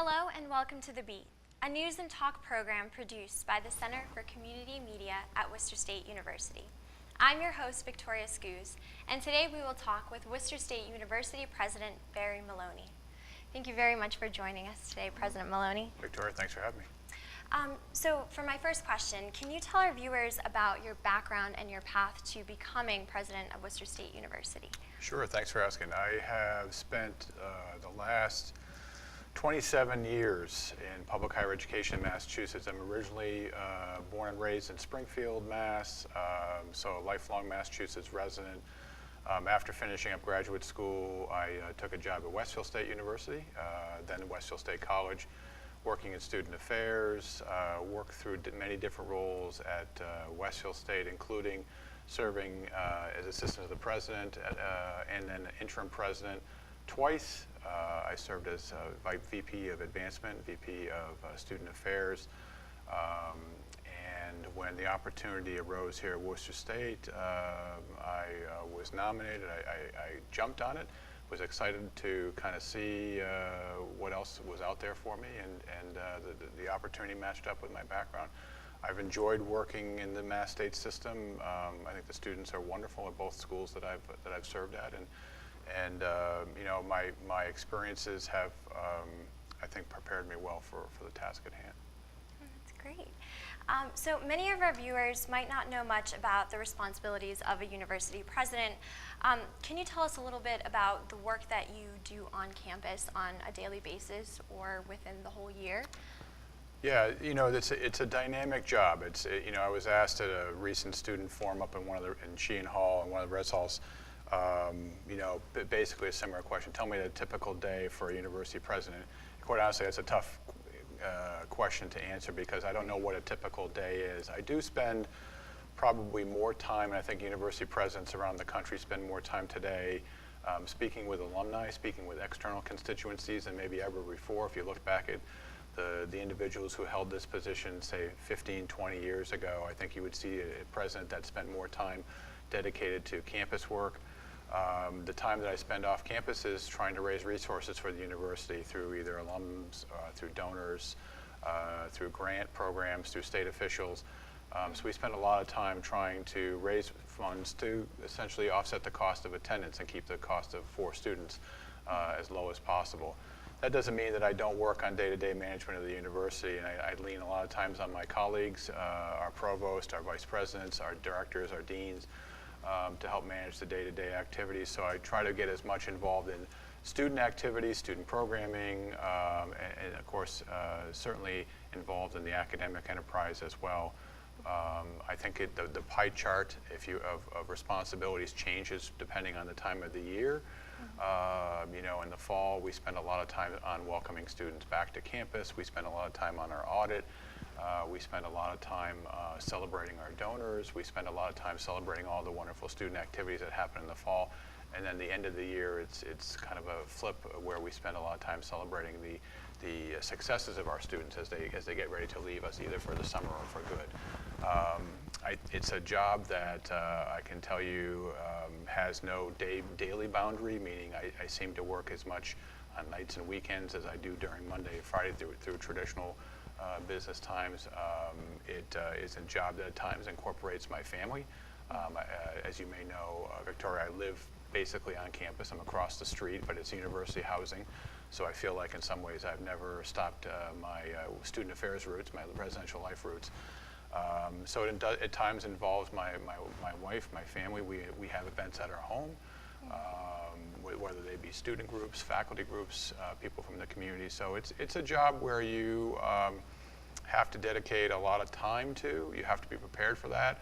Hello and welcome to The Beat, a news and talk program produced by the Center for Community Media at Worcester State University. I'm your host, Viktoriya Skuz, and today we will talk with Worcester State University President Barry Maloney. Thank you very much for joining us today, President Maloney. Victoria, thanks for having me. So for my first question, can you tell our viewers about your background and your path to becoming president of Worcester State University? Sure, thanks for asking. I have spent the last 27 years in public higher education in Massachusetts. I'm originally born and raised in Springfield, Mass, so a lifelong Massachusetts resident. After finishing up graduate school, I took a job at Westfield State University, then Westfield State College, working in student affairs, worked through many different roles at Westfield State, including serving as assistant to the president and then interim president twice. I served as VP of Advancement, VP of Student Affairs, and when the opportunity arose here at Worcester State, I was nominated. I jumped on it, was excited to kind of see what else was out there for me, and the opportunity matched up with my background. I've enjoyed working in the Mass State system. I think the students are wonderful at both schools that I've served at, and you know, my experiences have, I think, prepared me well for the task at hand. That's great. So many of our viewers might not know much about the responsibilities of a university president. Can you tell us a little bit about the work that you do on campus on a daily basis or within the whole year? Yeah, you know, it's a dynamic job. You know, I was asked at a recent student forum up in in Sheehan Hall, in one of the res halls, you know, basically a similar question. Tell me the typical day for a university president. Quite honestly, that's a tough question to answer because I don't know what a typical day is. I do spend probably more time, and I think university presidents around the country spend more time today speaking with alumni, speaking with external constituencies than maybe ever before. If you look back at the individuals who held this position, say 15, 20 years ago, I think you would see a president that spent more time dedicated to campus work. The time that I spend off campus is trying to raise resources for the university through either alums, through donors, through grant programs, through state officials. So we spend a lot of time trying to raise funds to essentially offset the cost of attendance and keep the cost for students as low as possible. That doesn't mean that I don't work on day-to-day management of the university, and I lean a lot of times on my colleagues, our provost, our vice presidents, our directors, our deans, to help manage the day-to-day activities. So I try to get as much involved in student activities, student programming, and of course, certainly involved in the academic enterprise as well. I think the pie chart of responsibilities changes depending on the time of the year. You know, in the fall, we spend a lot of time on welcoming students back to campus. We spend a lot of time on our audit. We spend a lot of time celebrating our donors. We spend a lot of time celebrating all the wonderful student activities that happen in the fall. And then the end of the year, it's kind of a flip where we spend a lot of time celebrating the successes of our students as they get ready to leave us, either for the summer or for good. It's a job that I can tell you has no daily boundary, meaning I seem to work as much on nights and weekends as I do during Monday and Friday through traditional business times. It is a job that at times incorporates my family. As you may know, Victoria, I live basically on campus. I'm across the street, but it's university housing. So I feel like in some ways I've never stopped my student affairs roots, my residential life roots. So it at times involves my wife, my family. We have events at our home, whether they be student groups, faculty groups, people from the community. So it's a job where you have to dedicate a lot of time to. You have to be prepared for that.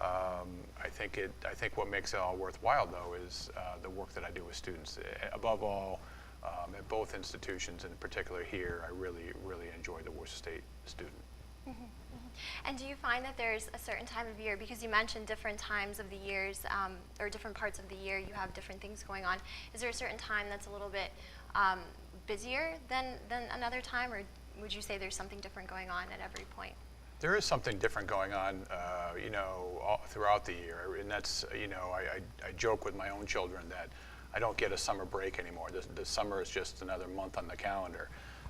I think what makes it all worthwhile, though, is the work that I do with students. Above all, at both institutions, in particular here, I really enjoy the Worcester State student. Mm-hmm. And do you find that there's a certain time of year, because you mentioned different times of the years, or different parts of the year, you have different things going on. Is there a certain time that's a little bit busier than another time, or would you say there's something different going on at every point? There is something different going on, you know, throughout the year, and that's, you know, I joke with my own children that I don't get a summer break anymore. The summer is just another month on the calendar.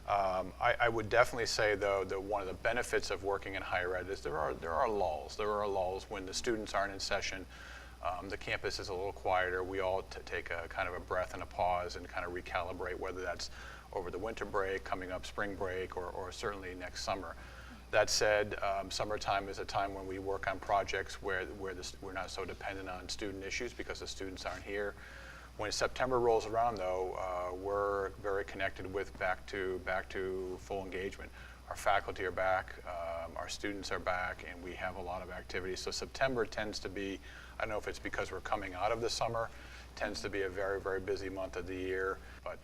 I would definitely say, though, that one of the benefits of working in higher ed is there are lulls. There are lulls when the students aren't in session. The campus is a little quieter. We all take a kind of a breath and a pause and kind of recalibrate, whether that's over the winter break, coming up spring break, or certainly next summer. That said, summertime is a time when we work on projects where we're not so dependent on student issues because the students aren't here. When September rolls around, though, we're very connected with back to full engagement. Our faculty are back, our students are back, and we have a lot of activities. So September tends to be, I don't know if it's because we're coming out of the summer, tends to be a very, very busy month of the year. But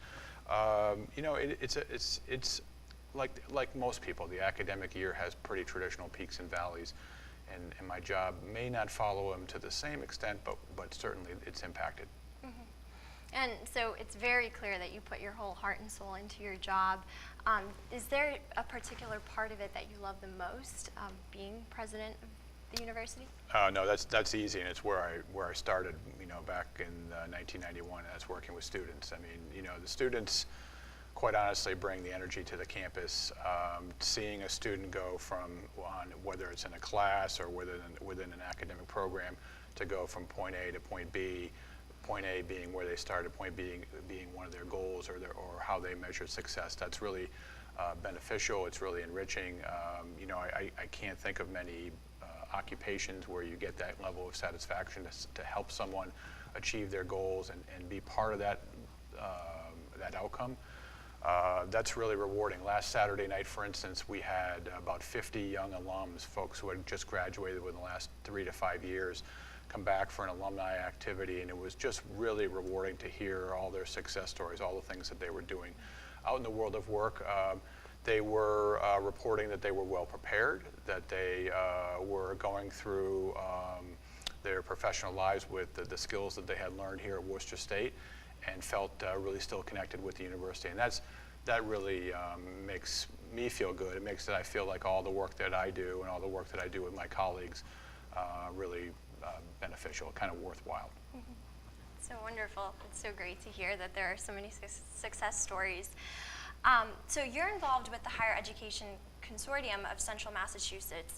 you know, it's like most people, the academic year has pretty traditional peaks and valleys, and my job may not follow them to the same extent, but certainly it's impacted. And so it's very clear that you put your whole heart and soul into your job. Is there a particular part of it that you love the most, being president of the university? No, that's easy, and it's where I started, you know, back in 1991. And that's working with students. I mean, you know, the students, quite honestly, bring the energy to the campus. Seeing a student go from whether it's in a class or within an academic program, to go from point A to point B. Point A being where they started, point B being one of their goals or how they measure success. That's really beneficial. It's really enriching. You know, I can't think of many occupations where you get that level of satisfaction to help someone achieve their goals and be part of that outcome. That's really rewarding. Last Saturday night, for instance, we had about 50 young alums, folks who had just graduated within the last 3 to 5 years, come back for an alumni activity, and it was just really rewarding to hear all their success stories, all the things that they were doing. Out in the world of work, they were reporting that they were well prepared, that they were going through their professional lives with the skills that they had learned here at Worcester State, and felt really still connected with the university. And that really makes me feel good. It makes that I feel like all the work that I do and all the work that I do with my colleagues really beneficial, kind of worthwhile. So wonderful. It's so great to hear that there are so many success stories. So you're involved with the Higher Education Consortium of Central Massachusetts.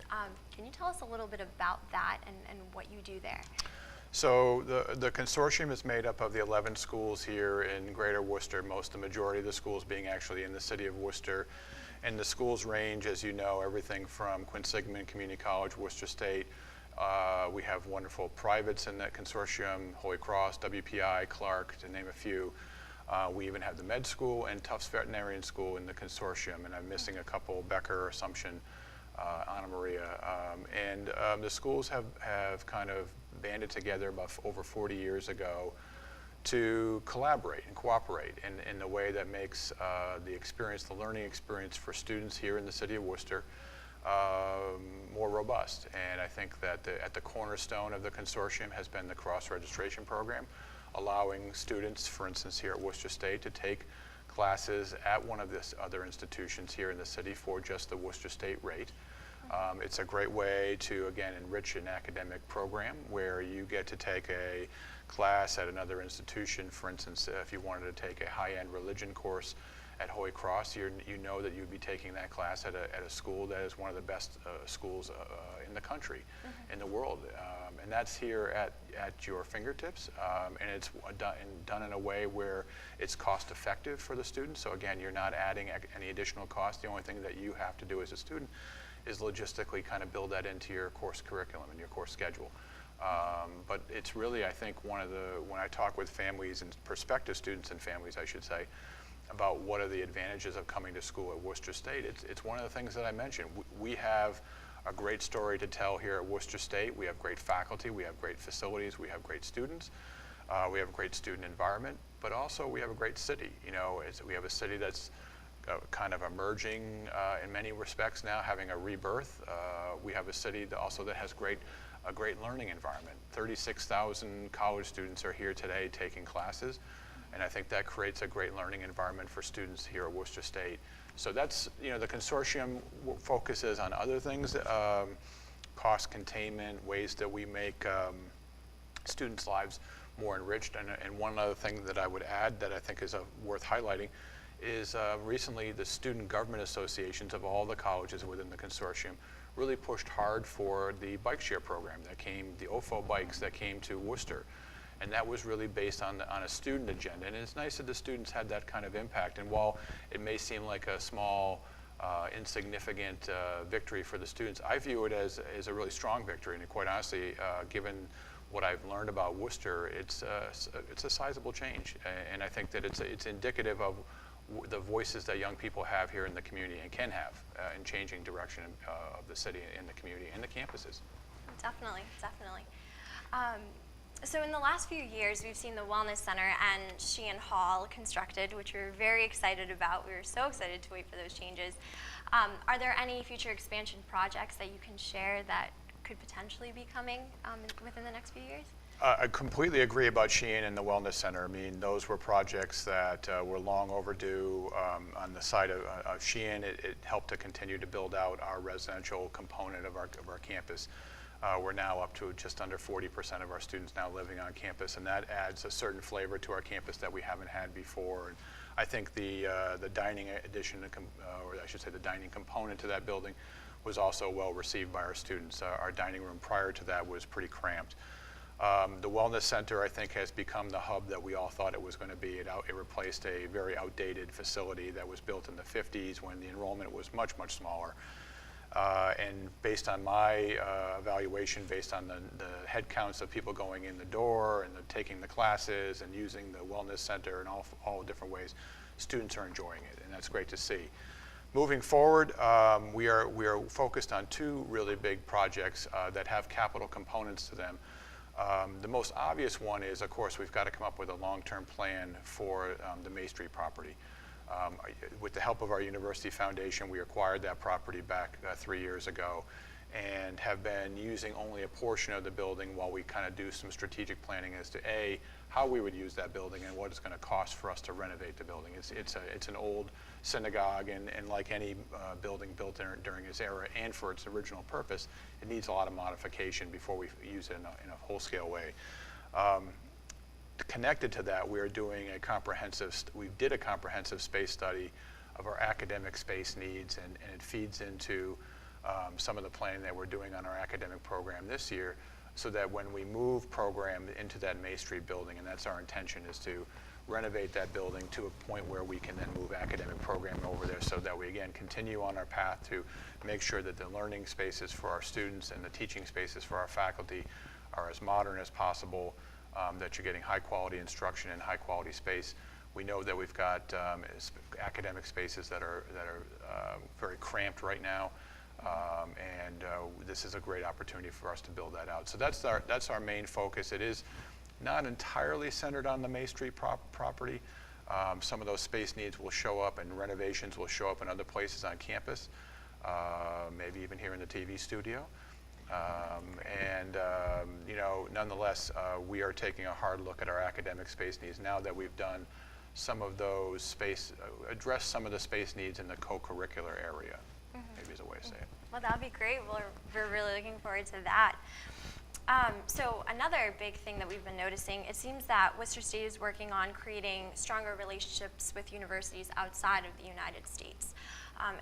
Can you tell us a little bit about that and what you do there? So the consortium is made up of the 11 schools here in Greater Worcester, the majority of the schools being actually in the city of Worcester. And the schools range, as you know, everything from Quinsigamond Community College, Worcester State. We have wonderful privates in that consortium, Holy Cross, WPI, Clark, to name a few. We even have the med school and Tufts Veterinarian School in the consortium, and I'm missing a couple, Becker, Assumption, Anna Maria. And the schools have kind of banded together about over 40 years ago to collaborate and cooperate in a way that makes the learning experience for students here in the city of Worcester more robust. And I think that at the cornerstone of the consortium has been the cross-registration program, allowing students, for instance, here at Worcester State, to take classes at one of the other institutions here in the city for just the Worcester State rate. It's a great way to, again, enrich an academic program where you get to take a class at another institution. For instance, if you wanted to take a high-end religion course at Holy Cross, you know that you'd be taking that class at a school that is one of the best schools in the country, in the world. And that's here at your fingertips. And it's done in a way where it's cost effective for the students. So again, you're not adding any additional cost. The only thing that you have to do as a student is logistically kind of build that into your course curriculum and your course schedule. But it's really, I think, when I talk with families and prospective students and families, I should say, about what are the advantages of coming to school at Worcester State, it's one of the things that I mentioned. We have a great story to tell here at Worcester State. We have great faculty, we have great facilities, we have great students, we have a great student environment, but also we have a great city. You know, we have a city that's kind of emerging in many respects now, having a rebirth. We have a city that also has a great learning environment. 36,000 college students are here today taking classes, and I think that creates a great learning environment for students here at Worcester State. So that's, you know, the consortium focuses on other things, cost containment, ways that we make students' lives more enriched. And one other thing that I would add that I think is worth highlighting is recently the student government associations of all the colleges within the consortium really pushed hard for the bike share program that came, the OFO bikes that came to Worcester. And that was really based on a student agenda. And it's nice that the students had that kind of impact. And while it may seem like a small, insignificant victory for the students, I view it as a really strong victory. And quite honestly, given what I've learned about Worcester, it's a sizable change. And I think that it's indicative of the voices that young people have here in the community and can have in changing direction of the city and the community and the campuses. Definitely, definitely. So in the last few years, we've seen the Wellness Center and Sheehan Hall constructed, which we were very excited about. We were so excited to wait for those changes. Are there any future expansion projects that you can share that could potentially be coming within the next few years? I completely agree about Sheehan and the Wellness Center. I mean, those were projects that were long overdue. On the side of Sheehan, it helped to continue to build out our residential component of our campus. We're now up to just under 40% of our students now living on campus, and that adds a certain flavor to our campus that we haven't had before. And I think the dining addition, or I should say the dining component to that building, was also well received by our students. Our dining room prior to that was pretty cramped. The Wellness Center, I think, has become the hub that we all thought it was going to be. It replaced a very outdated facility that was built in the 50s when the enrollment was much, much smaller. And based on my evaluation, based on the head counts of people going in the door and taking the classes and using the Wellness Center in all different ways, students are enjoying it, and that's great to see. Moving forward, we are focused on two really big projects that have capital components to them. The most obvious one is, of course, we've got to come up with a long-term plan for the May Street property. With the help of our University Foundation, we acquired that property back 3 years ago and have been using only a portion of the building while we kind of do some strategic planning as to A, how we would use that building and what it's going to cost for us to renovate the building. It's an old synagogue, and like any building built during its era and for its original purpose, it needs a lot of modification before we use it in a whole-scale way. Connected to that, we did a comprehensive space study of our academic space needs, and it feeds into some of the planning that we're doing on our academic program this year, so that when we move program into that May Street building, and that's our intention, is to renovate that building to a point where we can then move academic programming over there, so that we again continue on our path to make sure that the learning spaces for our students and the teaching spaces for our faculty are as modern as possible, that you're getting high quality instruction and high quality space. We know that we've got academic spaces that are very cramped right now, and this is a great opportunity for us to build that out. So that's our main focus. It is not entirely centered on the May Street property. Some of those space needs will show up, and renovations will show up in other places on campus, maybe even here in the TV studio. Nonetheless, we are taking a hard look at our academic space needs now that we've done some of those address some of the space needs in the co-curricular area, maybe is a way to say it. Well, that would be great. We're really looking forward to that. So another big thing that we've been noticing, it seems that Worcester State is working on creating stronger relationships with universities outside of the United States.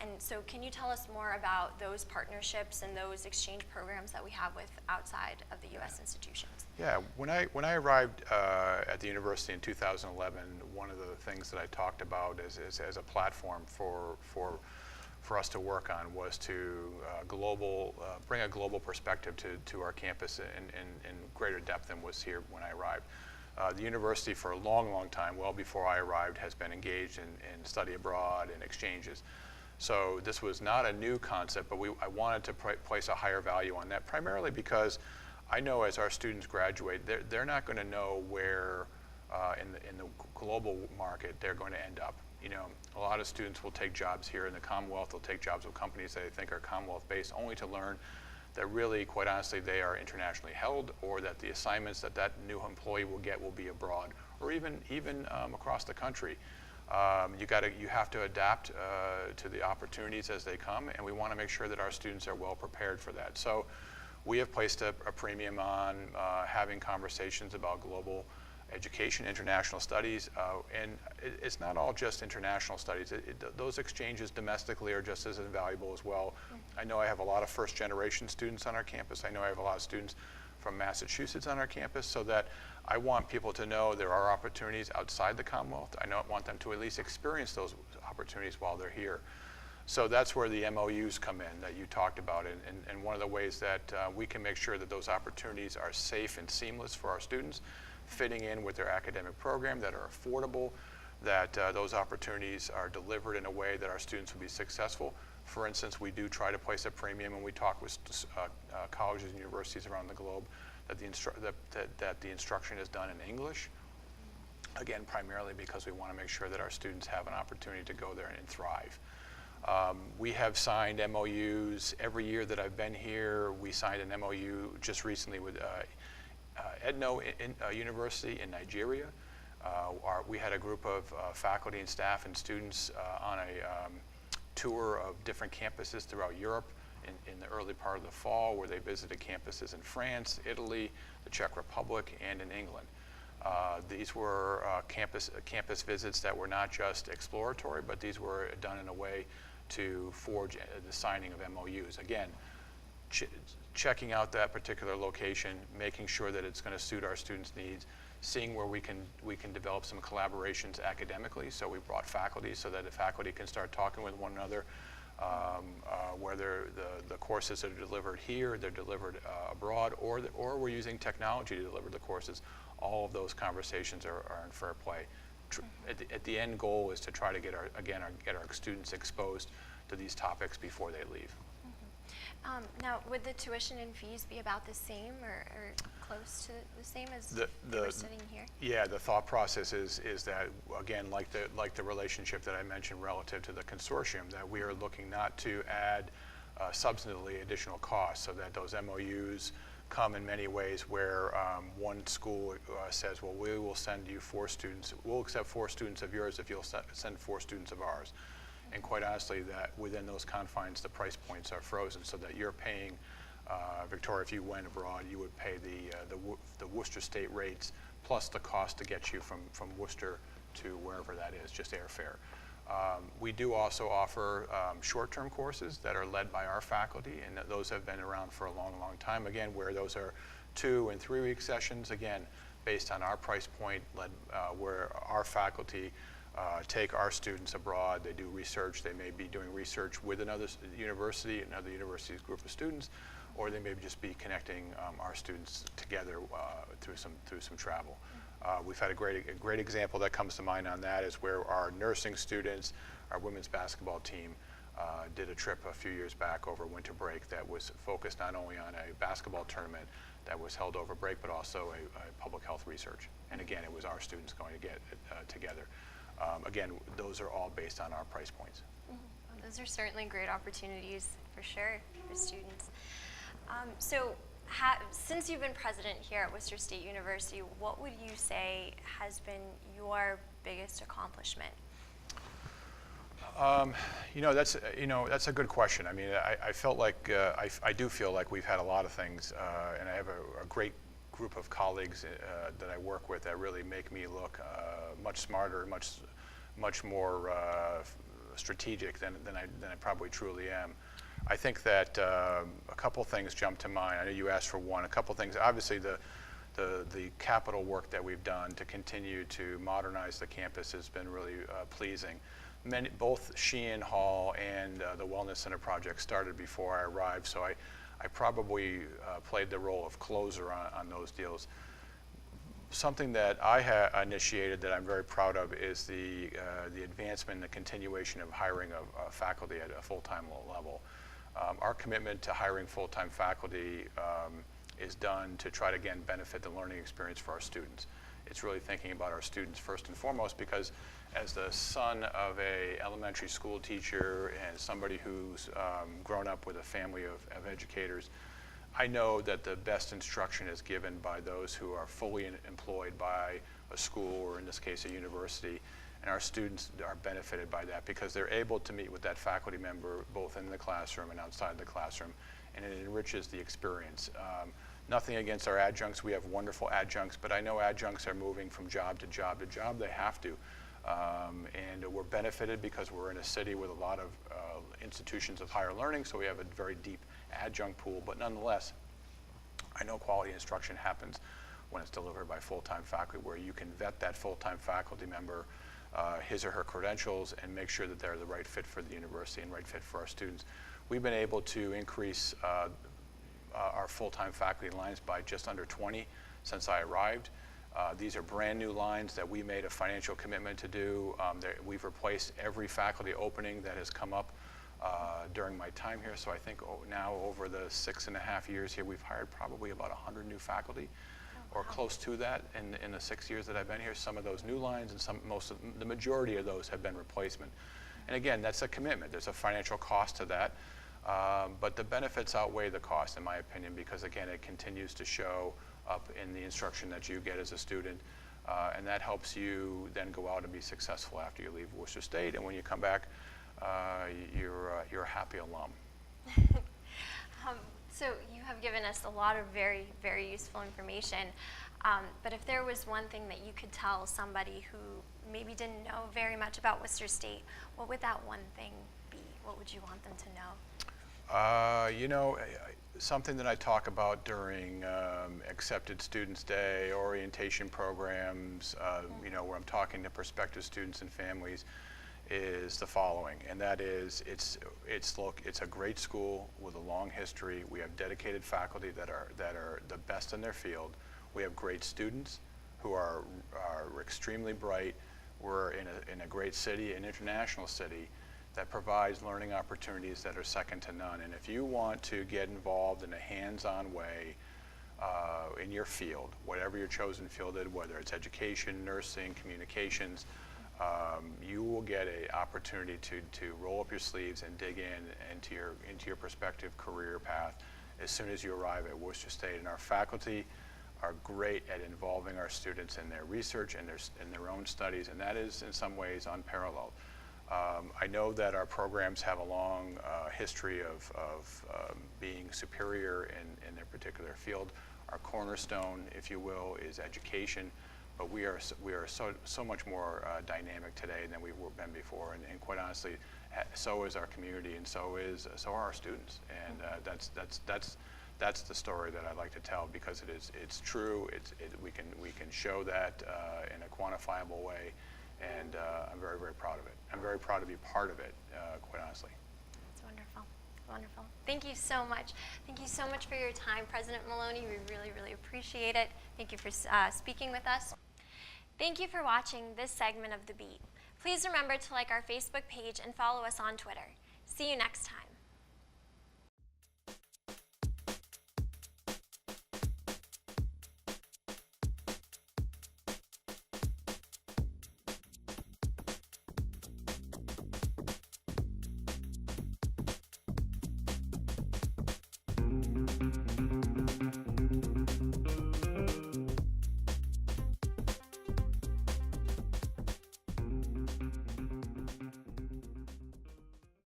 And so can you tell us more about those partnerships and those exchange programs that we have with outside of the U.S. institutions? Yeah, when I arrived at the university in 2011, one of the things that I talked about as a platform for us to work on was to bring a global perspective to our campus in greater depth than was here when I arrived. The university for a long, long time, well before I arrived, has been engaged in study abroad and exchanges. So this was not a new concept, but I wanted to place a higher value on that, primarily because I know as our students graduate, they're not going to know where in the global market they're going to end up. You know, a lot of students will take jobs here in the Commonwealth. They'll take jobs with companies that they think are Commonwealth-based, only to learn that really, quite honestly, they are internationally held, or that the assignments that new employee will get will be abroad, or even across the country. You have to adapt to the opportunities as they come, and we want to make sure that our students are well prepared for that. So we have placed a premium on having conversations about global education, international studies, and it's not all just international studies. Those exchanges domestically are just as invaluable as well. I know I have a lot of first-generation students on our campus. I know I have a lot of students from Massachusetts on our campus, so that I want people to know there are opportunities outside the Commonwealth. I want them to at least experience those opportunities while they're here. So that's where the MOUs come in that you talked about, and one of the ways that we can make sure that those opportunities are safe and seamless for our students, fitting in with their academic program, that are affordable, that those opportunities are delivered in a way that our students will be successful. For instance, we do try to place a premium when we talk with colleges and universities around the globe that the instruction is done in English. Again, primarily because we want to make sure that our students have an opportunity to go there and thrive. We have signed MOUs every year that I've been here. We signed an MOU just recently with Edno University in Nigeria. We had a group of faculty and staff and students on a tour of different campuses throughout Europe in the early part of the fall, where they visited campuses in France, Italy, the Czech Republic, and in England. These were campus visits that were not just exploratory, but these were done in a way to forge the signing of MOUs. Again, checking out that particular location, making sure that it's going to suit our students' needs, seeing where we can develop some collaborations academically. So we brought faculty so that the faculty can start talking with one another, whether the courses are delivered here, they're delivered abroad, or we're using technology to deliver the courses. All of those conversations are in fair play. At the end goal is to try to get our students exposed to these topics before they leave. Now, would the tuition and fees be about the same or close to the same as you were studying here? Yeah, the thought process is that, again, like the relationship that I mentioned relative to the consortium, that we are looking not to add substantively additional costs, so that those MOUs come in many ways where one school says, well, we will send you 4 students, we'll accept 4 students of yours if you'll send 4 students of ours. And quite honestly, that within those confines, the price points are frozen, so that you're paying, Victoria, if you went abroad, you would pay the Worcester state rates plus the cost to get you from Worcester to wherever that is, just airfare. We do also offer short-term courses that are led by our faculty, and those have been around for a long, long time. Again, where those are 2- and 3-week sessions, again, based on our price point, where our faculty take our students abroad. They do research. They may be doing research with another university's group of students, or they may just be connecting our students together through some travel. We've had a great example that comes to mind on that is where our nursing students, our women's basketball team, did a trip a few years back over winter break that was focused not only on a basketball tournament that was held over break, but also a public health research. And again, it was our students going to get together. Again, those are all based on our price points. Well, those are certainly great opportunities for sure for students. So since you've been president here at Worcester State University, what would you say has been your biggest accomplishment? That's a good question. I mean, I felt like I do feel like we've had a lot of things, and I have a great group of colleagues that I work with that really make me look much smarter, much more strategic than I probably truly am. I think that a couple things jump to mind. I know you asked for one. A couple things. Obviously, the capital work that we've done to continue to modernize the campus has been really pleasing. Both Sheehan Hall and the Wellness Center project started before I arrived, so I probably played the role of closer on those deals. Something that I initiated that I'm very proud of is the advancement and the continuation of hiring of faculty at a full-time level. Our commitment to hiring full-time faculty is done to try to, again, benefit the learning experience for our students. It's really thinking about our students first and foremost, because as the son of an elementary school teacher and somebody who's grown up with a family of educators, I know that the best instruction is given by those who are fully employed by a school, or in this case a university, and our students are benefited by that because they're able to meet with that faculty member both in the classroom and outside the classroom, and it enriches the experience. Nothing against our adjuncts. We have wonderful adjuncts, but I know adjuncts are moving from job to job to job. They have to. And we're benefited because we're in a city with a lot of institutions of higher learning, so we have a very deep adjunct pool. But nonetheless, I know quality instruction happens when it's delivered by full-time faculty, where you can vet that full-time faculty member, his or her credentials, and make sure that they're the right fit for the university and right fit for our students. We've been able to increase our full-time faculty lines by just under 20 since I arrived. These are brand new lines that we made a financial commitment to do. We've replaced every faculty opening that has come up during my time here. So I think now over the 6.5 years here, we've hired probably about 100 new faculty, or close to that in the 6 years that I've been here. Some of those new lines and the majority of those have been replacement. And again, that's a commitment. There's a financial cost to that. But the benefits outweigh the cost, in my opinion, because again, it continues to show up in the instruction that you get as a student, and that helps you then go out and be successful after you leave Worcester State. And when you come back, you're a happy alum. So you have given us a lot of very, very useful information. But if there was one thing that you could tell somebody who maybe didn't know very much about Worcester State, what would that one thing be? What would you want them to know? You know, something that I talk about during Accepted Students Day, orientation programs, you know, where I'm talking to prospective students and families, is the following, and that is, it's a great school with a long history. We have dedicated faculty that are the best in their field. We have great students who are extremely bright. We're in a great city, an international city, that provides learning opportunities that are second to none. And if you want to get involved in a hands-on way in your field, whatever your chosen field is, whether it's education, nursing, communications, you will get an opportunity to roll up your sleeves and dig into your prospective career path as soon as you arrive at Worcester State. And our faculty are great at involving our students in their research and their own studies, and that is in some ways unparalleled. I know that our programs have a long history of being superior in their particular field. Our cornerstone, if you will, is education, but we are so much more dynamic today than we've been before, and quite honestly, so is our community, and so are our students, and that's the story that I like to tell, because it's true. We can show that in a quantifiable way. And I'm very, very proud of it. I'm very proud to be part of it, quite honestly. That's wonderful. Wonderful. Thank you so much. Thank you so much for your time, President Maloney. We really, really appreciate it. Thank you for speaking with us. Thank you for watching this segment of The Beat. Please remember to like our Facebook page and follow us on Twitter. See you next time.